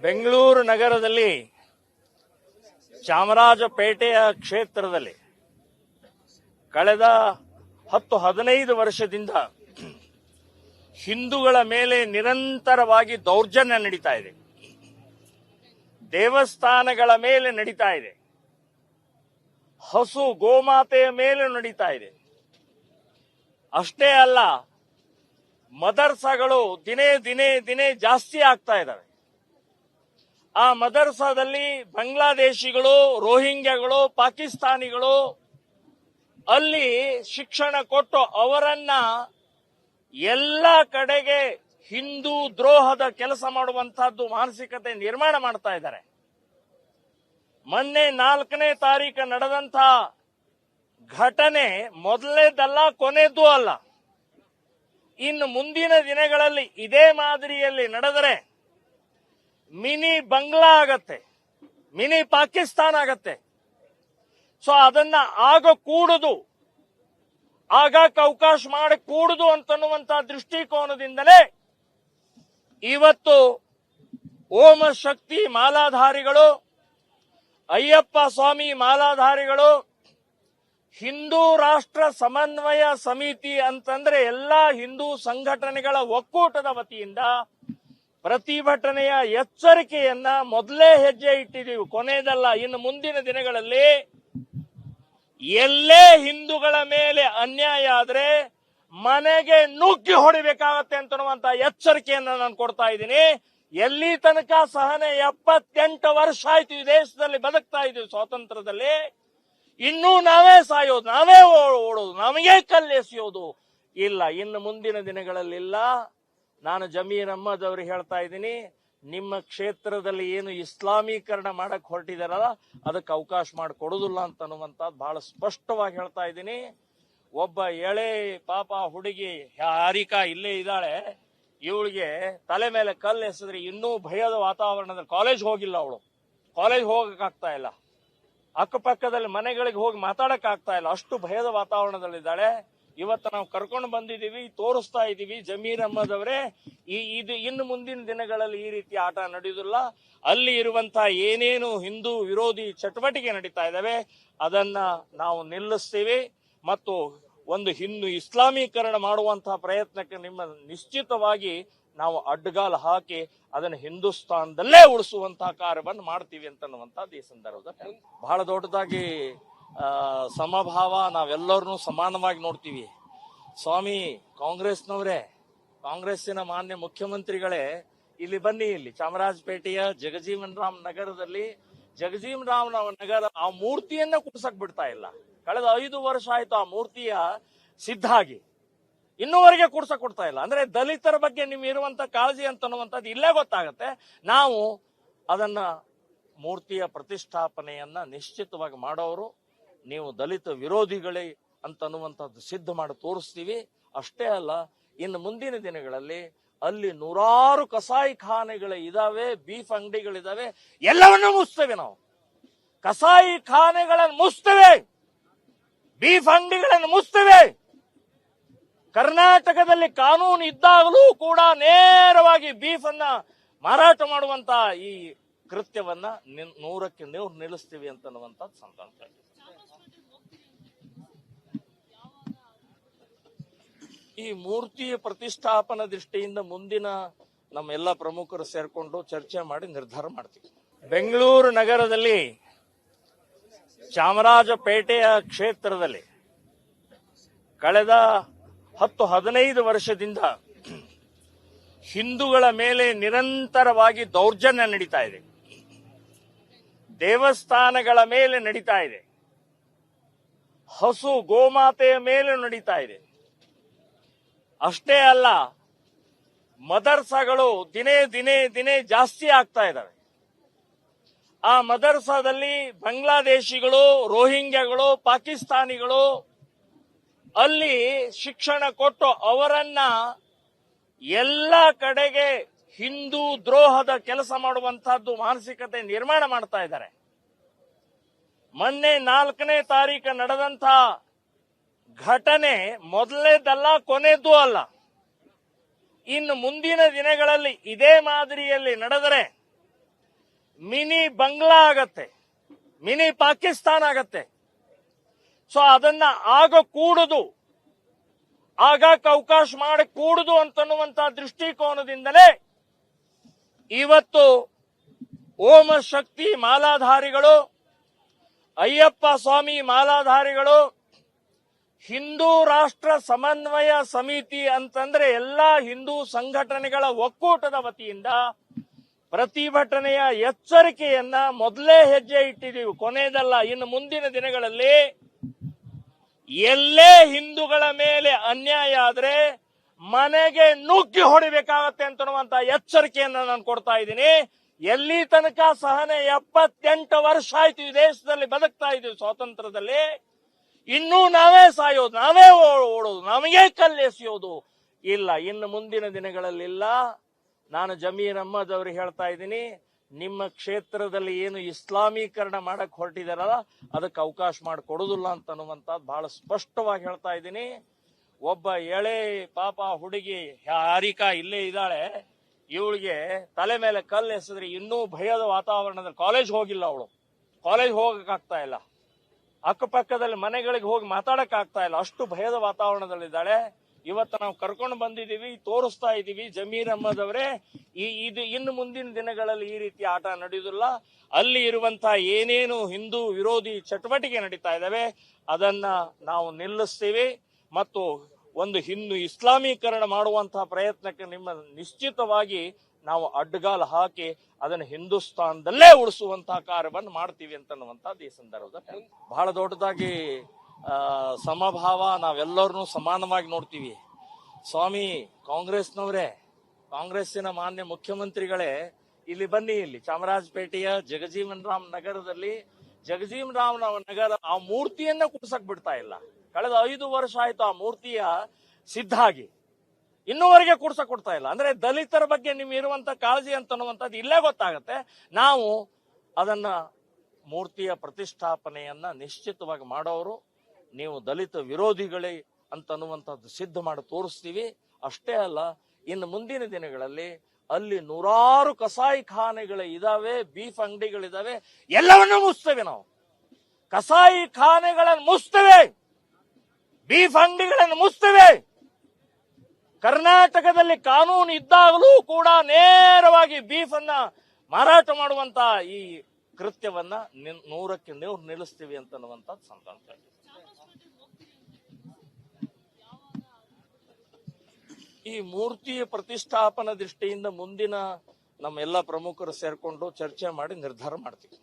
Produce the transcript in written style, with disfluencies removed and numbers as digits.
ಬೆಂಗಳೂರು ನಗರದಲ್ಲಿ ಚಾಮರಾಜಪೇಟೆಯ ಕ್ಷೇತ್ರದಲ್ಲಿ ಕಳೆದ 10-15 ವರ್ಷದಿಂದ ಹಿಂದೂಗಳ ಮೇಲೆ ನಿರಂತರವಾಗಿ ದೌರ್ಜನ್ಯ ನಡೀತಾ ಇದೆ. ದೇವಸ್ಥಾನಗಳ ಮೇಲೆ ನಡೀತಾ ಇದೆ. ಹಸು ಗೋಮಾತೆಯ ಮೇಲೆ ನಡೀತಾ ಇದೆ. ಅಷ್ಟೇ ಅಲ್ಲ, ಮದರ್ಸಾಗಳು ದಿನೇ ದಿನೇ ದಿನೇ ಜಾಸ್ತಿ ಆಗ್ತಾ ಇದ್ದಾವೆ. ಆ ಮದರ್ಸಾದಲ್ಲಿ ಬಾಂಗ್ಲಾದೇಶಿಗಳು, ರೋಹಿಂಗ್ಯಾಗಳು, ಪಾಕಿಸ್ತಾನಿಗಳು ಅಲ್ಲಿ ಶಿಕ್ಷಣ ಕೊಟ್ಟು ಅವರನ್ನ ಎಲ್ಲ ಕಡೆಗೆ ಹಿಂದೂ ದ್ರೋಹದ ಕೆಲಸ ಮಾಡುವಂತಹದ್ದು ಮಾನಸಿಕತೆ ನಿರ್ಮಾಣ ಮಾಡ್ತಾ ಇದ್ದಾರೆ. ಮೊನ್ನೆ 4ನೇ ತಾರೀಕು ನಡೆದಂತ ಘಟನೆ ಮೊದಲನೇದಲ್ಲ, ಕೊನೆಯದೂ ಅಲ್ಲ. ಇನ್ನು ಮುಂದಿನ ದಿನಗಳಲ್ಲಿ ಇದೇ ಮಾದರಿಯಲ್ಲಿ ನಡೆದರೆ ಮಿನಿ ಬಂಗ್ಲಾ ಆಗತ್ತೆ, ಮಿನಿ ಪಾಕಿಸ್ತಾನ ಆಗತ್ತೆ. ಸೊ ಅದನ್ನ ಆಗಕ್ಕೆ ಅವಕಾಶ ಮಾಡಕೂಡುದು ಅಂತನ್ನುವಂತ ದೃಷ್ಟಿಕೋನದಿಂದಲೇ ಇವತ್ತು ಓಂ ಶಕ್ತಿ ಮಾಲಾಧಾರಿಗಳು, ಅಯ್ಯಪ್ಪ ಸ್ವಾಮಿ ಮಾಲಾಧಾರಿಗಳು, ಹಿಂದೂ ರಾಷ್ಟ್ರ ಸಮನ್ವಯ ಸಮಿತಿ ಅಂತಂದ್ರೆ ಎಲ್ಲಾ ಹಿಂದೂ ಸಂಘಟನೆಗಳ ಒಕ್ಕೂಟದ ವತಿಯಿಂದ ಪ್ರತಿಭಟನೆಯ ಎಚ್ಚರಿಕೆಯನ್ನ ಮೊದಲೇ ಹೆಜ್ಜೆ ಇಟ್ಟಿದ್ದೀವಿ. ಕೊನೆಯದಲ್ಲ, ಇನ್ನು ಮುಂದಿನ ದಿನಗಳಲ್ಲಿ ಎಲ್ಲೇ ಹಿಂದೂಗಳ ಮೇಲೆ ಅನ್ಯಾಯ ಆದ್ರೆ ಮನೆಗೆ ನುಗ್ಗಿ ಹೊಡಿಬೇಕಾಗತ್ತೆ ಅಂತನ್ನುವಂತ ಎಚ್ಚರಿಕೆಯನ್ನ ನಾನು ಕೊಡ್ತಾ ಇದ್ದೀನಿ. ಎಲ್ಲಿ ತನಕ ಸಹನೆ 78 ವರ್ಷ ಆಯ್ತು ಈ ದೇಶದಲ್ಲಿ ಬದುಕ್ತಾ ಇದ್ದೀವಿ ಸ್ವಾತಂತ್ರ್ಯದಲ್ಲಿ. ಇನ್ನೂ ನಾವೇ ಸಾಯೋದು, ನಾವೇ ಓಡೋದು, ನಮಗೆ ಕಲ್ಲೆಸೆಯೋದು ಇಲ್ಲ. ಇನ್ನು ಮುಂದಿನ ದಿನಗಳಲ್ಲಿ ಇಲ್ಲ. ನಾನು ಜಮೀರ್ ಅಹ್ಮದ್ ಅವ್ರಿಗೆ ಹೇಳ್ತಾ ಇದ್ದೀನಿ, ನಿಮ್ಮ ಕ್ಷೇತ್ರದಲ್ಲಿ ಏನು ಇಸ್ಲಾಮೀಕರಣ ಮಾಡಕ್ ಹೊರಟಿದಾರಲ್ಲ ಅದಕ್ಕೆ ಅವಕಾಶ ಮಾಡಿಕೊಡೋದಿಲ್ಲ ಅಂತನ್ನುವಂಥದ್ದು ಬಹಳ ಸ್ಪಷ್ಟವಾಗಿ ಹೇಳ್ತಾ ಇದ್ದೀನಿ. ಒಬ್ಬ ಎಳೆ ಪಾಪ ಹುಡುಗಿ ಹಾರಿಕಾ ಇಲ್ಲೇ ಇದ್ದಾಳೆ. ಇವಳಿಗೆ ತಲೆ ಮೇಲೆ ಕಲ್ಲು ಎಸೆದ್ರೆ ಇನ್ನೂ ಭಯದ ವಾತಾವರಣದಲ್ಲಿ ಕಾಲೇಜ್ ಹೋಗಿಲ್ಲ, ಅವಳು ಕಾಲೇಜ್ ಹೋಗಕ್ಕಾಗ್ತಾ ಇಲ್ಲ, ಅಕ್ಕಪಕ್ಕದಲ್ಲಿ ಮನೆಗಳಿಗೆ ಹೋಗಿ ಮಾತಾಡಕ್ ಆಗ್ತಾ ಇಲ್ಲ, ಅಷ್ಟು ಭಯದ ವಾತಾವರಣದಲ್ಲಿದ್ದಾಳೆ. ಇವತ್ತು ನಾವು ಕರ್ಕೊಂಡು ಬಂದಿದ್ದೀವಿ, ತೋರಿಸ್ತಾ ಇದ್ದೀವಿ. ಜಮೀರ್ ಅಹ್ಮದ್ ಅವರೇ, ಇದು ಇನ್ನು ಮುಂದಿನ ದಿನಗಳಲ್ಲಿ ಈ ರೀತಿ ಆಟ ನಡೆಯುವುದಿಲ್ಲ. ಅಲ್ಲಿ ಇರುವಂತಹ ಏನೇನು ಹಿಂದೂ ವಿರೋಧಿ ಚಟುವಟಿಕೆ ನಡೀತಾ ಇದ್ದಾವೆ ಅದನ್ನ ನಾವು ನಿಲ್ಲಿಸ್ತೀವಿ ಮತ್ತು ಒಂದು ಹಿಂದೂ ಇಸ್ಲಾಮೀಕರಣ ಮಾಡುವಂತಹ ಪ್ರಯತ್ನಕ್ಕೆ ನಿಮ್ಮ ನಿಶ್ಚಿತವಾಗಿ ನಾವು ಅಡ್ಡಗಾಲು ಹಾಕಿ ಅದನ್ನು ಹಿಂದೂಸ್ತಾನದಲ್ಲೇ ಉಳಿಸುವಂತಹ ಕಾರ್ಯವನ್ನು ಮಾಡ್ತೀವಿ ಅಂತನ್ನುವಂಥದ್ದು ಈ ಸಂದರ್ಭದಲ್ಲಿ ಬಹಳ ದೊಡ್ಡದಾಗಿ ಸಮಭಾವ, ನಾವೆಲ್ಲರನ್ನೂ ಸಮಾನವಾಗಿ ನೋಡ್ತೀವಿ. ಸ್ವಾಮಿ ಕಾಂಗ್ರೆಸ್ನವರೇ, ಕಾಂಗ್ರೆಸ್ಸಿನ ಮಾನ್ಯ ಮುಖ್ಯಮಂತ್ರಿಗಳೇ, ಇಲ್ಲಿ ಬನ್ನಿ. ಇಲ್ಲಿ ಚಾಮರಾಜಪೇಟೆಯ ಜಗಜೀವನ್ ರಾಮ್ ನಗರದಲ್ಲಿ ಜಗಜೀವನ್ ರಾಮ್ ನಗರ ಆ ಮೂರ್ತಿಯನ್ನ ಕುಡ್ಸಕ್ ಬಿಡ್ತಾ ಇಲ್ಲ. ಕಳೆದ 5 ವರ್ಷ ಆಯ್ತು ಆ ಮೂರ್ತಿಯ ಸಿದ್ಧ ಆಗಿ, ಇನ್ನೂವರೆಗೆ ಕುಡ್ಸಕ್ ಕೊಡ್ತಾ ಇಲ್ಲ. ಅಂದ್ರೆ ದಲಿತರ ಬಗ್ಗೆ ನಿಮ್ಗೆ ಇರುವಂತ ಕಾಳಜಿ ಅಂತನ್ನುವಂಥದ್ದು ಇಲ್ಲೇ ಗೊತ್ತಾಗತ್ತೆ. ನಾವು ಅದನ್ನ ಮೂರ್ತಿಯ ಪ್ರತಿಷ್ಠಾಪನೆಯನ್ನ ನಿಶ್ಚಿತವಾಗಿ ಮಾಡೋರು ನೀವು ದಲಿತ ವಿರೋಧಿಗಳೇ ಅಂತನ್ನುವಂಥದ್ದು ಸಿದ್ಧ ಮಾಡಿ ತೋರಿಸ್ತೀವಿ. ಅಷ್ಟೇ ಅಲ್ಲ, ಇನ್ನು ಮುಂದಿನ ದಿನಗಳಲ್ಲಿ ಅಲ್ಲಿ 100 ಕಸಾಯಿ ಖಾನೆಗಳು ಇದಾವೆ, ಬೀಫ್ ಅಂಗಡಿಗಳಿದಾವೆ, ಎಲ್ಲವನ್ನೂ ಮುಚ್ತೇವೆ ನಾವು. ಕಸಾಯಿ ಖಾನೆಗಳನ್ನು ಮುಚ್ತೇವೆ, ಬೀಫ್ ಅಂಗಡಿಗಳನ್ನು ಮುಚ್ತೇವೆ. ಕರ್ನಾಟಕದಲ್ಲಿ ಕಾನೂನು ಇದ್ದಾಗಲೂ ಕೂಡ ನೇರವಾಗಿ ಬೀಫ್ ಅನ್ನ ಮಾರಾಟ ಮಾಡುವಂತ ಈ ಕೃತ್ಯವನ್ನ 100ಕ್ಕೆ 100 ನಿಲ್ಲಿಸ್ತೀವಿ ಅಂತನ್ನುವಂಥದ್ದು ಸಂತಾನ. ಈ ಮೂರ್ತಿಯ ಪ್ರತಿಷ್ಠಾಪನಾ ದೃಷ್ಟಿಯಿಂದ ಮುಂದಿನ ನಮ್ಮೆಲ್ಲ ಪ್ರಮುಖರು ಸೇರ್ಕೊಂಡು ಚರ್ಚೆ ಮಾಡಿ ನಿರ್ಧಾರ ಮಾಡ್ತೀವಿ. ಬೆಂಗಳೂರು ನಗರದಲ್ಲಿ ಚಾಮರಾಜಪೇಟೆಯ ಕ್ಷೇತ್ರದಲ್ಲಿ ಕಳೆದ 10-15 ವರ್ಷದಿಂದ ಹಿಂದೂಗಳ ಮೇಲೆ ನಿರಂತರವಾಗಿ ದೌರ್ಜನ್ಯ ನಡೀತಾ ಇದೆ. ದೇವಸ್ಥಾನಗಳ ಮೇಲೆ ನಡೀತಾ ಇದೆ. ಹಸು ಗೋಮಾತೆಯ ಮೇಲೆ ನಡೀತಾ ಇದೆ. ಅಷ್ಟೇ ಅಲ್ಲ, ಮದರ್ಸಾಗಳು ದಿನೇ ದಿನೇ ದಿನೇ ಜಾಸ್ತಿ ಆಗ್ತಾ ಇದ್ದಾವೆ. ಆ ಮದರ್ಸಾದಲ್ಲಿ ಬಾಂಗ್ಲಾದೇಶಿಗಳು, ರೋಹಿಂಗ್ಯಾಗಳು, ಪಾಕಿಸ್ತಾನಿಗಳು ಅಲ್ಲಿ ಶಿಕ್ಷಣ ಕೊಟ್ಟು ಅವರನ್ನ ಎಲ್ಲ ಕಡೆಗೆ ಹಿಂದೂ ದ್ರೋಹದ ಕೆಲಸ ಮಾಡುವಂತಹದ್ದು ಮಾನಸಿಕತೆ ನಿರ್ಮಾಣ ಮಾಡ್ತಾ ಇದ್ದಾರೆ. ಮೊನ್ನೆ 4ನೇ ತಾರೀಕು ನಡೆದಂತ ಘಟನೆ ಮೊದಲನೇದಲ್ಲ, ಕೊನೆಯದೂ ಅಲ್ಲ. ಇನ್ನು ಮುಂದಿನ ದಿನಗಳಲ್ಲಿ ಇದೇ ಮಾದರಿಯಲ್ಲಿ ನಡೆದರೆ ಮಿನಿ ಬಂಗ್ಲಾ ಆಗತ್ತೆ, ಮಿನಿ ಪಾಕಿಸ್ತಾನ ಆಗತ್ತೆ. ಸೊ ಅದನ್ನ ಆಗ ಕೂಡುದು, ಆಗಕ್ಕೆ ಅವಕಾಶ ಮಾಡಿ ಕೂಡುದು ಅಂತನ್ನುವಂತ ದೃಷ್ಟಿಕೋನದಿಂದಲೇ ಇವತ್ತು ಓಂ ಶಕ್ತಿ ಮಾಲಾಧಾರಿಗಳು, ಅಯ್ಯಪ್ಪ ಸ್ವಾಮಿ ಮಾಲಾಧಾರಿಗಳು, ಹಿಂದೂ ರಾಷ್ಟ್ರ ಸಮನ್ವಯ ಸಮಿತಿ ಅಂತಂದ್ರೆ ಎಲ್ಲಾ ಹಿಂದೂ ಸಂಘಟನೆಗಳ ಒಕ್ಕೂಟದ ವತಿಯಿಂದ ಪ್ರತಿಭಟನೆಯ ಎಚ್ಚರಿಕೆಯನ್ನ ಮೊದಲೇ ಹೆಜ್ಜೆ ಇಟ್ಟಿದ್ದೀವಿ. ಕೊನೆಯದಲ್ಲ, ಇನ್ನು ಮುಂದಿನ ದಿನಗಳಲ್ಲಿ ಎಲ್ಲೇ ಹಿಂದೂಗಳ ಮೇಲೆ ಅನ್ಯಾಯ ಆದ್ರೆ ಮನೆಗೆ ನುಗ್ಗಿ ಹೊಡಿಬೇಕಾಗತ್ತೆ ಅಂತನ್ನುವಂತ ಎಚ್ಚರಿಕೆಯನ್ನ ನಾನು ಕೊಡ್ತಾ ಇದ್ದೀನಿ. ಎಲ್ಲಿ ತನಕ ಸಹನೆ 78 ವರ್ಷ ಆಯ್ತು ಈ ದೇಶದಲ್ಲಿ ಬದುಕ್ತಾ ಇದೀವಿ ಸ್ವಾತಂತ್ರ್ಯದಲ್ಲಿ, ಇನ್ನೂ ನಾವೇ ಸಾಯೋದು, ನಾವೇ ಓಡೋದು, ನಮಗೆ ಕಲ್ಲೆಸೆಯೋದು ಇಲ್ಲ. ಇನ್ನು ಮುಂದಿನ ದಿನಗಳಲ್ಲಿಲ್ಲ. ನಾನು ಜಮೀರ್ ಅಹ್ಮದ್ ಅವ್ರಿಗೆ ಹೇಳ್ತಾ ಇದ್ದೀನಿ, ನಿಮ್ಮ ಕ್ಷೇತ್ರದಲ್ಲಿ ಏನು ಇಸ್ಲಾಮೀಕರಣ ಮಾಡಕ್ ಹೊರಟಿದಾರಲ್ಲ ಅದಕ್ಕೆ ಅವಕಾಶ ಮಾಡಿಕೊಡುದಿಲ್ಲ ಅಂತನ್ನುವಂಥದ್ದು ಬಹಳ ಸ್ಪಷ್ಟವಾಗಿ ಹೇಳ್ತಾ ಇದ್ದೀನಿ. ಒಬ್ಬ ಎಳೆ ಪಾಪ ಹುಡುಗಿ ಹಾರಿಕಾ ಇಲ್ಲೇ ಇದ್ದಾಳೆ, ಇವಳಿಗೆ ತಲೆ ಮೇಲೆ ಕಲ್ಲು ಎಸೆದ್ರೆ ಇನ್ನೂ ಭಯದ ವಾತಾವರಣದಲ್ಲಿ ಕಾಲೇಜ್ ಹೋಗಿಲ್ಲ, ಅವಳು ಕಾಲೇಜ್ ಹೋಗಕ್ಕಾಗ್ತಾ ಇಲ್ಲ, ಅಕ್ಕಪಕ್ಕದಲ್ಲಿ ಮನೆಗಳಿಗೆ ಹೋಗಿ ಮಾತಾಡಕ್ ಆಗ್ತಾ ಇಲ್ಲ, ಅಷ್ಟು ಭಯದ ವಾತಾವರಣದಲ್ಲಿದ್ದಾಳೆ. ಇವತ್ತು ನಾವು ಕರ್ಕೊಂಡು ಬಂದಿದ್ದೀವಿ, ತೋರಿಸ್ತಾ ಇದ್ದೀವಿ. ಜಮೀರ್ ಅಹ್ಮದ್ ಅವರೇ, ಇದು ಇನ್ನು ಮುಂದಿನ ದಿನಗಳಲ್ಲಿ ಈ ರೀತಿ ಆಟ ನಡೆಯುವುದಿಲ್ಲ. ಅಲ್ಲಿ ಇರುವಂತಹ ಏನೇನು ಹಿಂದೂ ವಿರೋಧಿ ಚಟುವಟಿಕೆ ನಡೀತಾ ಇದ್ದಾವೆ ಅದನ್ನ ನಾವು ನಿಲ್ಲಿಸ್ತೀವಿ ಮತ್ತು ಒಂದು ಹಿಂದೂ ಇಸ್ಲಾಮೀಕರಣ ಮಾಡುವಂತಹ ಪ್ರಯತ್ನಕ್ಕೆ ನಿಮ್ಮ ನಿಶ್ಚಿತವಾಗಿ ನಾವು ಅಡ್ಡಗಾಲು ಹಾಕಿ ಅದನ್ನು ಹಿಂದೂಸ್ತಾನದಲ್ಲೇ ಉಳಿಸುವಂತಹ ಕಾರ್ಯವನ್ನು ಮಾಡ್ತೀವಿ ಅಂತನ್ನುವಂಥದ್ದು ಈ ಸಂದರ್ಭದಲ್ಲಿ ಬಹಳ ದೊಡ್ಡದಾಗಿ ಸಮಭಾವ, ನಾವೆಲ್ಲರನ್ನೂ ಸಮಾನವಾಗಿ ನೋಡ್ತೀವಿ. ಸ್ವಾಮಿ ಕಾಂಗ್ರೆಸ್ನವರೇ, ಕಾಂಗ್ರೆಸ್ಸಿನ ಮಾನ್ಯ ಮುಖ್ಯಮಂತ್ರಿಗಳೇ, ಇಲ್ಲಿ ಬನ್ನಿ, ಇಲ್ಲಿ ಚಾಮರಾಜಪೇಟೆಯ ಜಗಜೀವನ್ ರಾಮ್ ನಗರದಲ್ಲಿ ಜಗಜೀವನ್ ರಾಮ್ ನಗರ ಆ ಮೂರ್ತಿಯನ್ನ ಕುಡ್ಸಕ್ ಬಿಡ್ತಾ ಇಲ್ಲ. ಕಳೆದ 5 ವರ್ಷ ಆಯ್ತು ಆ ಮೂರ್ತಿಯ ಸಿದ್ಧ ಆಗಿ, ಇನ್ನೂವರೆಗೆ ಕೂಡ್ಸಕ್ ಕೊಡ್ತಾ ಇಲ್ಲ. ಅಂದ್ರೆ ದಲಿತರ ಬಗ್ಗೆ ನಿಮ್ಗೆ ಇರುವಂತ ಕಾಳಜಿ ಅಂತನ್ನುವಂಥದ್ದು ಇಲ್ಲೇ ಗೊತ್ತಾಗತ್ತೆ. ನಾವು ಅದನ್ನ ಮೂರ್ತಿಯ ಪ್ರತಿಷ್ಠಾಪನೆಯನ್ನ ನಿಶ್ಚಿತವಾಗಿ ಮಾಡೋರು ನೀವು ದಲಿತ ವಿರೋಧಿಗಳೇ ಅಂತನ್ನುವಂಥದ್ದು ಸಿದ್ಧ ಮಾಡಿ ತೋರಿಸ್ತೀವಿ. ಅಷ್ಟೇ ಅಲ್ಲ, ಇನ್ನು ಮುಂದಿನ ದಿನಗಳಲ್ಲಿ ಅಲ್ಲಿ ನೂರಾರು ಕಸಾಯಿ ಖಾನೆಗಳು ಇದಾವೆ, ಬೀಫ್ ಅಂಗಡಿಗಳಿದಾವೆ, ಎಲ್ಲವನ್ನೂ ಮುಚ್ತೇವೆ ನಾವು. ಕಸಾಯಿ ಖಾನೆಗಳನ್ನು ಮುಚ್ತೇವೆ, ಬೀಫ್ ಅಂಗಡಿಗಳನ್ನು ಮುಚ್ತೇವೆ. ಕರ್ನಾಟಕದಲ್ಲಿ ಕಾನೂನು ಇದ್ದಾಗಲೂ ಕೂಡ ನೇರವಾಗಿ ಬೀಫ್ ಅನ್ನ ಮಾರಾಟ ಮಾಡುವಂತ ಈ ಕೃತ್ಯವನ್ನ 100ಕ್ಕೆ 100 ನಿಲ್ಲಿಸ್ತೀವಿ ಅಂತನ್ನುವಂಥದ್ದು ಸಂತೋಷ. ಈ ಮೂರ್ತಿಯ ಪ್ರತಿಷ್ಠಾಪನಾ ದೃಷ್ಟಿಯಿಂದ ಮುಂದಿನ ನಮ್ಮೆಲ್ಲ ಪ್ರಮುಖರು ಸೇರ್ಕೊಂಡು ಚರ್ಚೆ ಮಾಡಿ ನಿರ್ಧಾರ ಮಾಡ್ತೀವಿ.